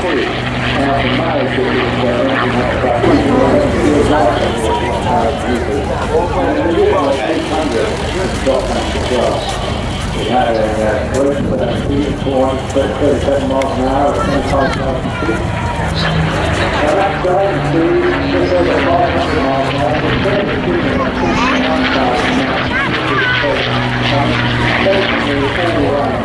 We had a version with a speed of 437 miles an hour at 25,000 feet. Now that's great to see just over 500 miles an hour, but 32 minutes, 61,000 miles. Basically, all around.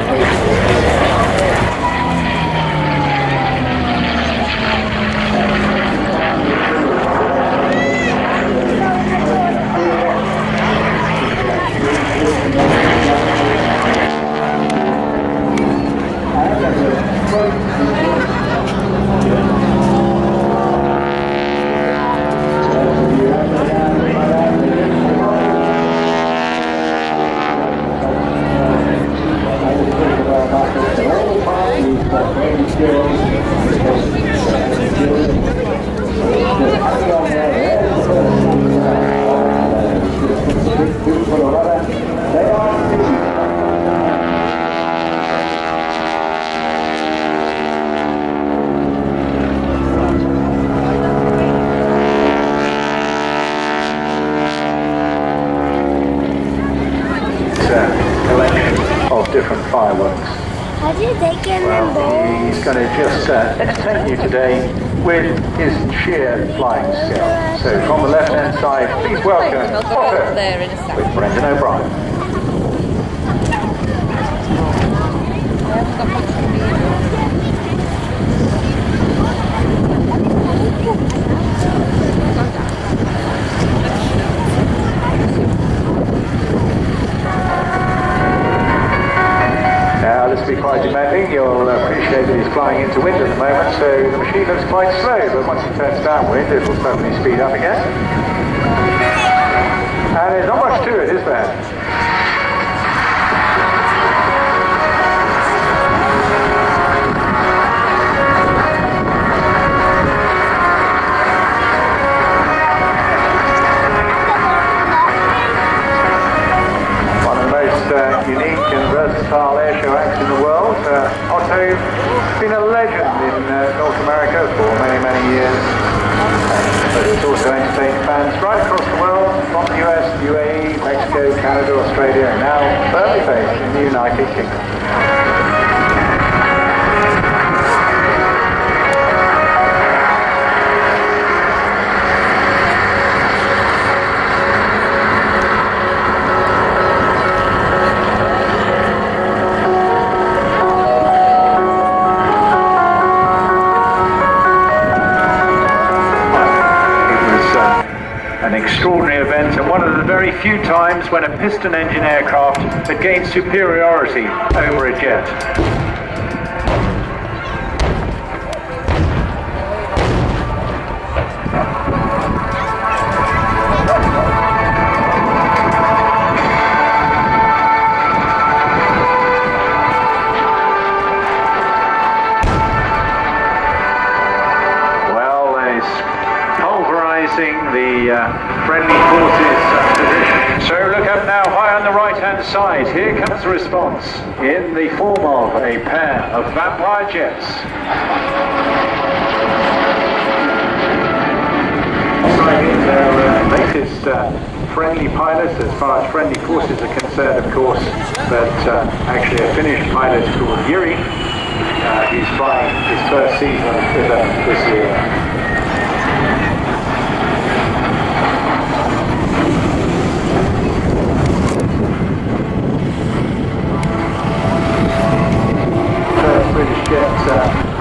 Different fireworks. How do you take in them balls? He's going to just entertain you today with his sheer flying skill. So from the left-hand side, please welcome Potter with Brendan O'Brien. Be quite demanding. You'll appreciate that he's flying into wind at the moment, so the machine looks quite slow, but once it turns downwind it will suddenly speed up again. And there's not much to it, is there? Unique and versatile airshow acts in the world. Otto's been a legend in North America for many, many years. But it's also entertained fans right across the world, from the US, UAE, Mexico, Canada, Australia, and now firmly based in the United Kingdom. Extraordinary event, and one of the very few times when a piston engine aircraft had gained superiority over a jet. The friendly forces position. So look up now, high on the right hand side. Here comes the response in the form of a pair of Vampire jets. Their latest friendly pilots, as far as friendly forces are concerned, of course, but actually a Finnish pilot called Yuri. He's flying his first season with them this year.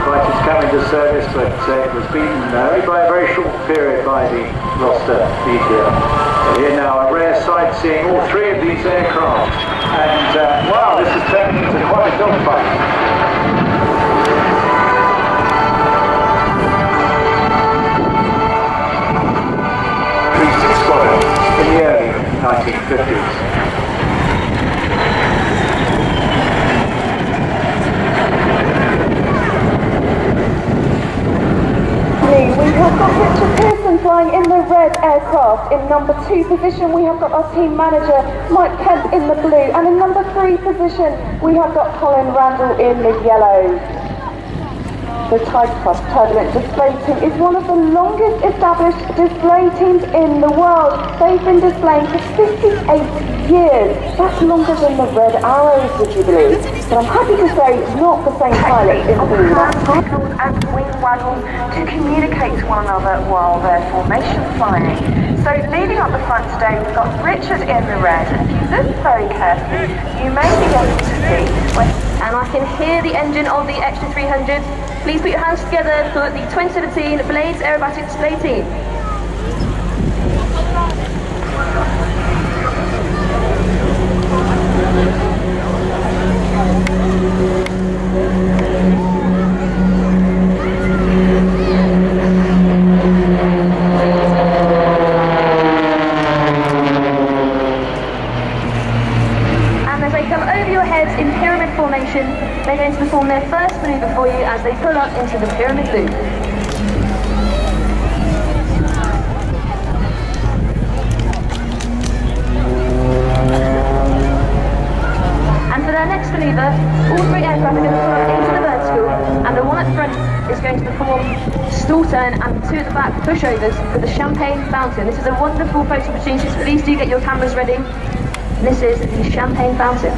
Flight is coming to service, but it was beaten only by a very short period by the roster meteor. Here now, a rare sight seeing all three of these aircraft, and wow, this has turned into quite a dogfight. In the early 1950s. We have got Richard Pearson flying in the red aircraft. In number 2 position we have got our team manager Mike Kemp in the blue, and in number 3 position we have got Colin Randall in the yellow. The Typecraft Turbulent Display Team is one of the longest established display teams in the world. They've been displaying for 58 years. That's longer than the Red Arrows, would you believe? But I'm happy to say not the same pilots in the waggles and wing waggles to communicate to one another while they're formation flying. So leading up the front today, we've got Richard in the red, and if you look very carefully, you may be able to see and I can hear the engine of the Extra 300. Please put your hands together for the 2017 Blades Aerobatic Display Team. In pyramid formation, they're going to perform their first manoeuvre for you as they pull up into the pyramid loop. And for their next manoeuvre, all three aircraft are going to pull up into the vertical, and the one at the front is going to perform stall turn, and the two at the back pushovers for the champagne fountain. This is a wonderful photo opportunity, so please do get your cameras ready. This is the champagne fountain.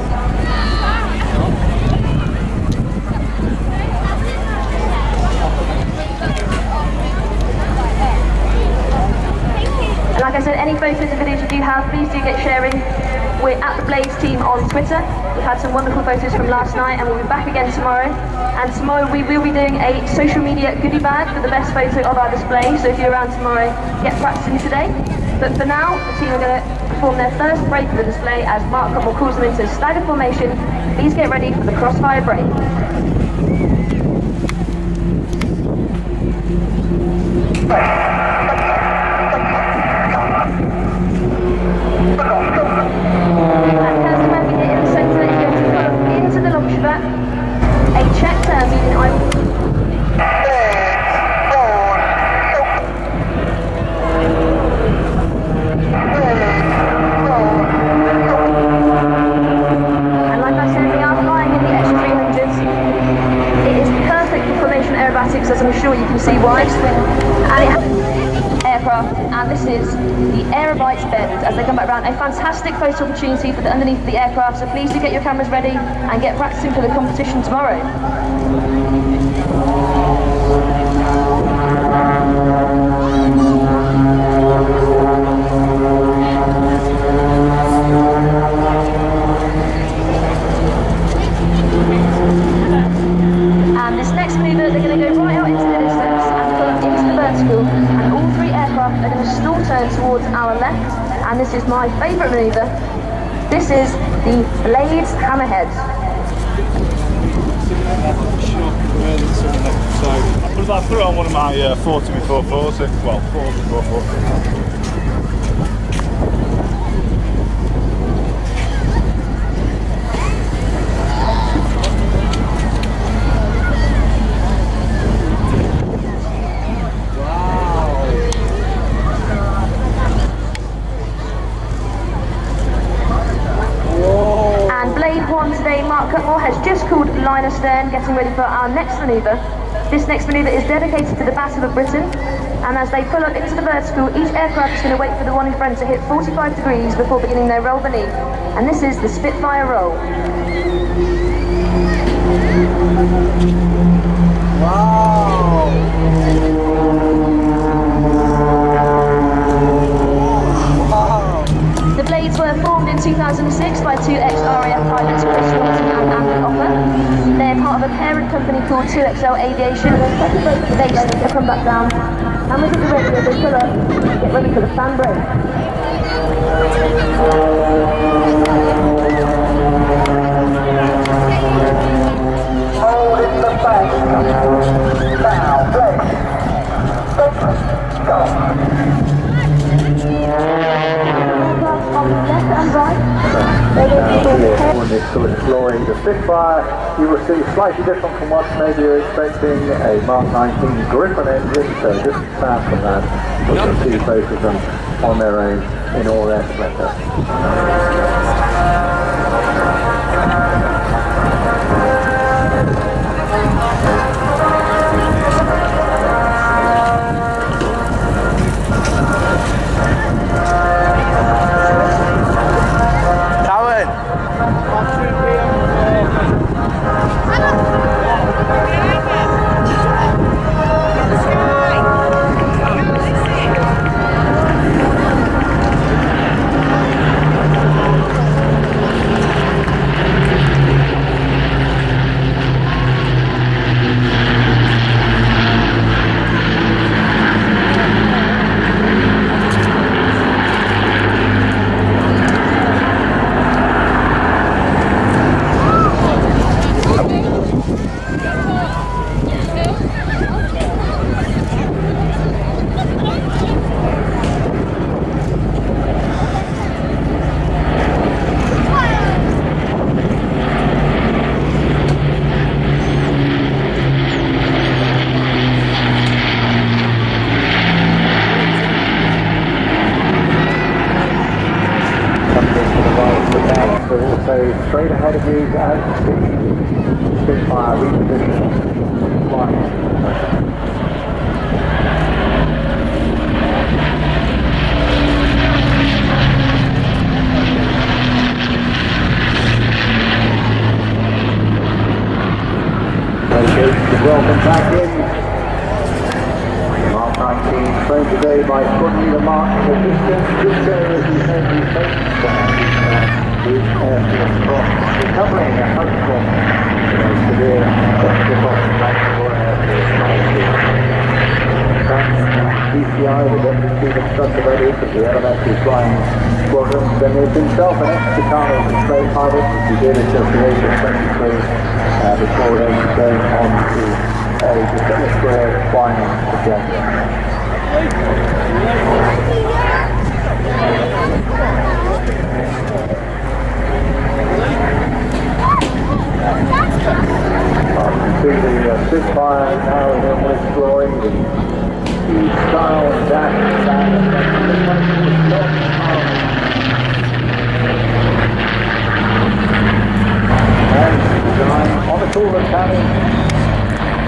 And like I said, any photos and videos you do have, please do get sharing. We're at the Blades team on Twitter. We've had some wonderful photos from last night, and we'll be back again tomorrow. And tomorrow we will be doing a social media goodie bag for the best photo of our display. So if you're around tomorrow, get practicing today. But for now, the team are going to perform their first break of the display as Mark Cotmore calls them into stagger formation. Please get ready for the crossfire break. As I'm sure you can see why. And it has aircraft, and this is the aerobatic bend as they come back around. A fantastic photo opportunity for the underneath of the aircraft, so please do get your cameras ready and get practicing for the competition tomorrow. And this next manoeuvre, they're going to go right out into the distance and pull up into the vertical, and all three aircraft are going to stall turn towards our left, and this is my favourite manoeuvre. This is the Blades Hammerhead. So I put it on one of my 40x440, well 40x440. Today, Mark Cotmore has just called line astern, getting ready for our next manoeuvre. This next manoeuvre is dedicated to the Battle of Britain, and as they pull up into the vertical, each aircraft is going to wait for the one in front to hit 45 degrees before beginning their roll beneath, and this is the Spitfire roll. Wow! The Blades were formed in 2006 by two ex-RAF pilots, Chris Norton and Andy Offer. They're part of a parent company called 2XL Aviation. They come back down, and with the radio they pull up, get ready for the fan break. Hold in the back. Now, play. Stop. On the left and right. When it's sort of exploring the Spitfire, you will see slightly different from what maybe you're expecting, a Mark 19 Griffin engine, so just far from that, you can see both of them on their own in all their splendour. So straight ahead of you as the Spitfire repositions flight. Welcome back in. Mark 19, trained today by putting the mark in the distance. This show as you head the airfield cross, recovering a hopeful severe technical airfield. DCI, the Deputy Chief Instructor that is of the Aerobatic Flying Squadron, then there's himself an ex-Chicago display pilot, which he did until the age of 23. Before then going on to a square flying trajectory. You can see the Spitfire now in exploring the style and dash and on the cooler cabin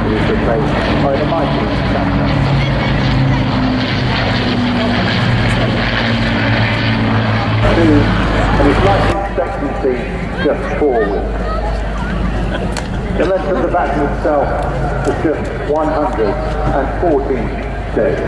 is replaced by the mighty Southport. And its life expectancy just 4 weeks. The length of the battle itself is just 114 days.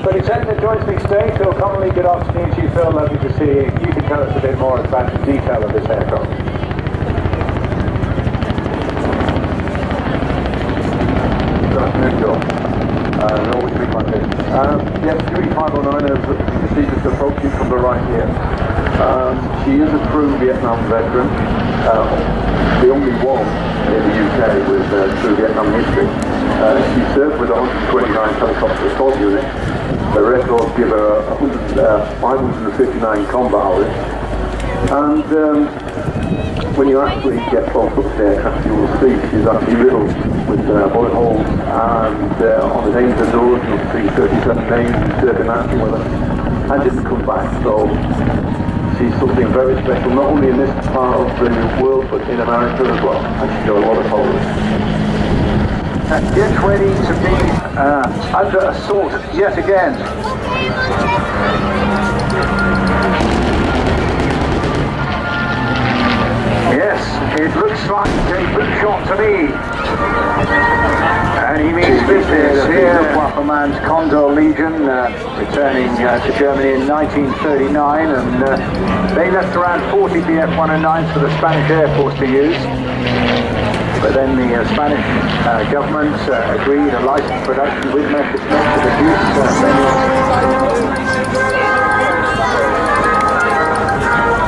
But Executive joins me today. Phil Connolly, good afternoon to you, Phil. Lovely to see you. You can tell us a bit more about the detail of this aircraft. Good afternoon, John. Always be my pleasure. Yes, Julie 509 has received us approaching from the right here. She is a true Vietnam veteran. The only one in the UK with true Vietnam history. She served with 129 helicopter assault units. The records give her 559 combat hours. And when you actually get close up to the aircraft, you will see she's actually riddled with bullet holes. And on the names of those, you'll see 37 names serving actually with her. And didn't come back. So she's something very special, not only in this part of the world, but in America as well. And she's got a lot of followers. Get ready to be under assault yet again. Yes, it looks like a good shot to me. And he means business here. Waffleman's Condor Legion, returning to Germany in 1939, and they left around 40 BF-109s for the Spanish Air Force to use. But then the Spanish government agreed a licensed production with Messerschmitt to produce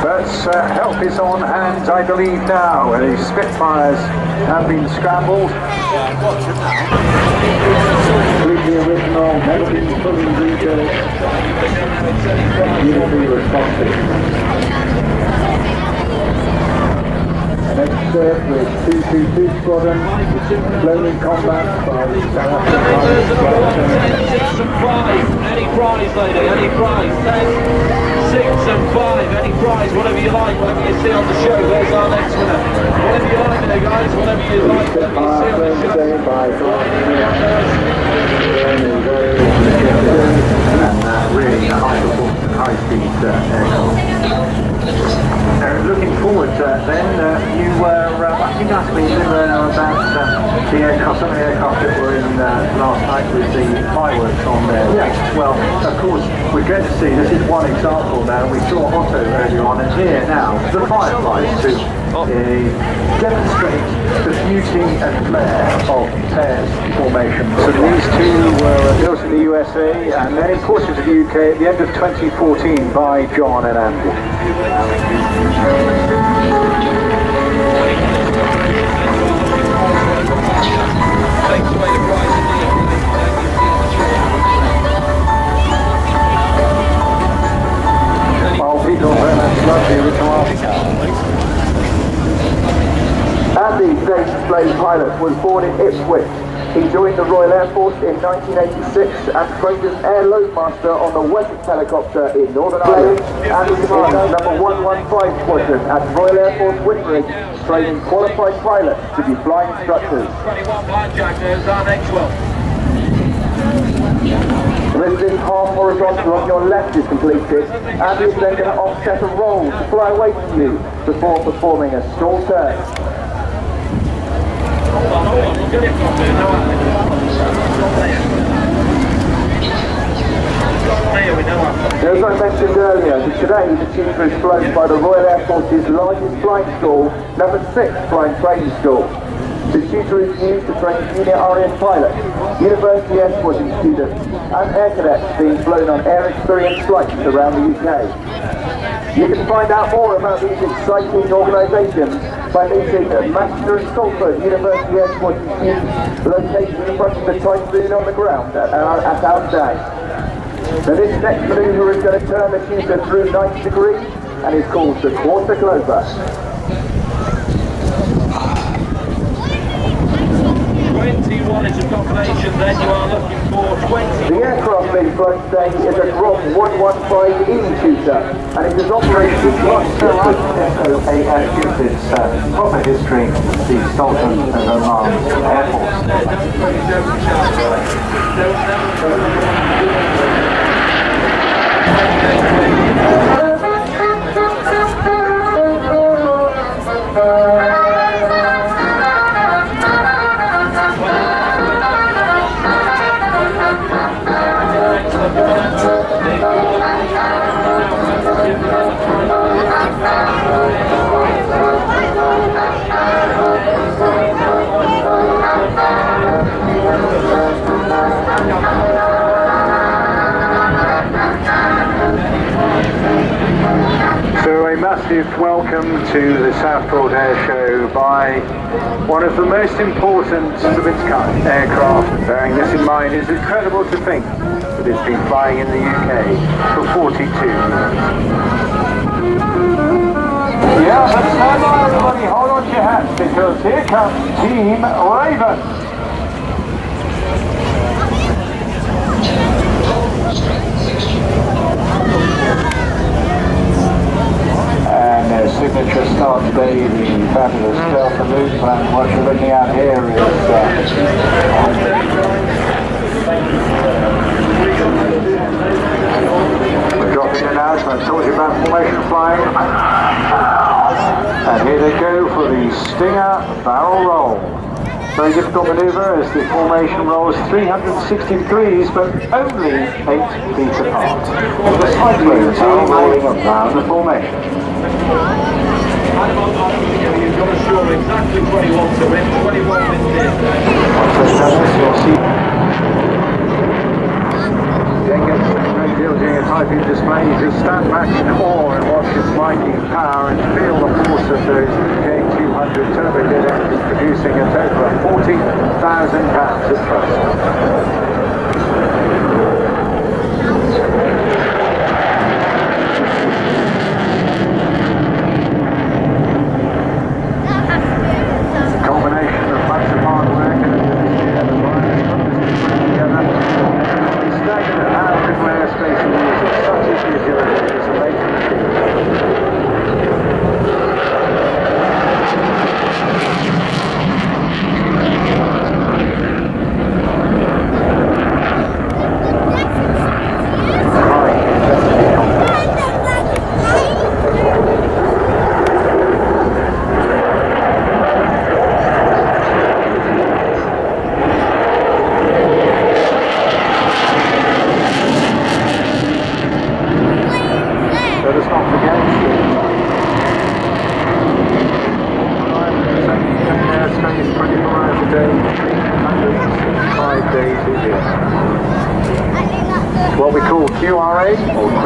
But help is on hand, I believe, now. The Spitfires have been scrambled. Completely original, never been fully rebuilt. Beautifully responsive. served with 222 Squadron, flown in combat by South African pilots. 10, 6 and 5, any prize lady, any prize, 10, 6 and 5, any prize, whatever you like, whatever you see on the show, there's our next winner. Whatever you like there guys, whatever you like, whatever you see on the show. And really high performance, high speed aircraft. Looking forward then, you were, I think asked me about the aircraft, some of the aircraft that were in last night with the fireworks on there. Yes. Well, of course, we're going to see, this is one example now, we saw Otto earlier on, and here now, the Fireflies to demonstrate the beauty and flair of pairs formation. So these two were built in the USA and then imported to the UK at the end of 2014 by John and Andy. Well, people very much love the original article. Andy, today's display pilot, was born in Ipswich. He joined the Royal Air Force in 1986 and trained as Air Loadmaster on the Wessex helicopter in Northern Ireland and is in number 115 Squadron at Royal Air Force Whitbread, training qualified pilots to be flying instructors. 21 Blackjack, there's our next one. Lifting half horizontal on your left is completed, and is then going to offset a roll to fly away from you before performing a stall turn. Hold on, we'll get it from there, no As I mentioned earlier, today the tutor is flown by the Royal Air Force's largest flying school, number 6 flying training school. The tutor is used to train junior RAF pilots, university air squadron students, and air cadets being flown on air experience flights around the UK. You can find out more about these exciting organisations by meeting Manchester and Salford University Air Squadron students located in front of the Typhoon on the ground at our stand. So this next manoeuvre is going to turn the tutor through 90 degrees and is called the Quarter Clover. 21 is a combination, then you are looking for 20. The aircraft being flown today is a Grop 115E tutor, and it is operated in its proper history, the Sultan of Oman Air Force. So a massive welcome to the Southport Airshow by one of the most important of its kind aircraft. Bearing this in mind, it's incredible to think that it's been flying in the UK for 42 years. Yeah, but stand by everybody, hold on to your hats because here comes Team Raven. And their signature start today, the fabulous Delta Loop plan. What you're looking at here is we're dropping in now, so I told you about formation flying. And here they go for the Stinger barrel roll. Very difficult manoeuvre as the formation rolls 360 degrees, but only 8 feet apart. The cyclones are rolling around the formation. You've got to sure exactly 21 to win, 21 wins here. Once they've done this, you'll see. Again, gets a great deal during a Typhoon display. You just stand back in awe and watch its mighty power and feel the force of those J200 turbojet engines producing a total of 40,000 pounds of thrust. parade or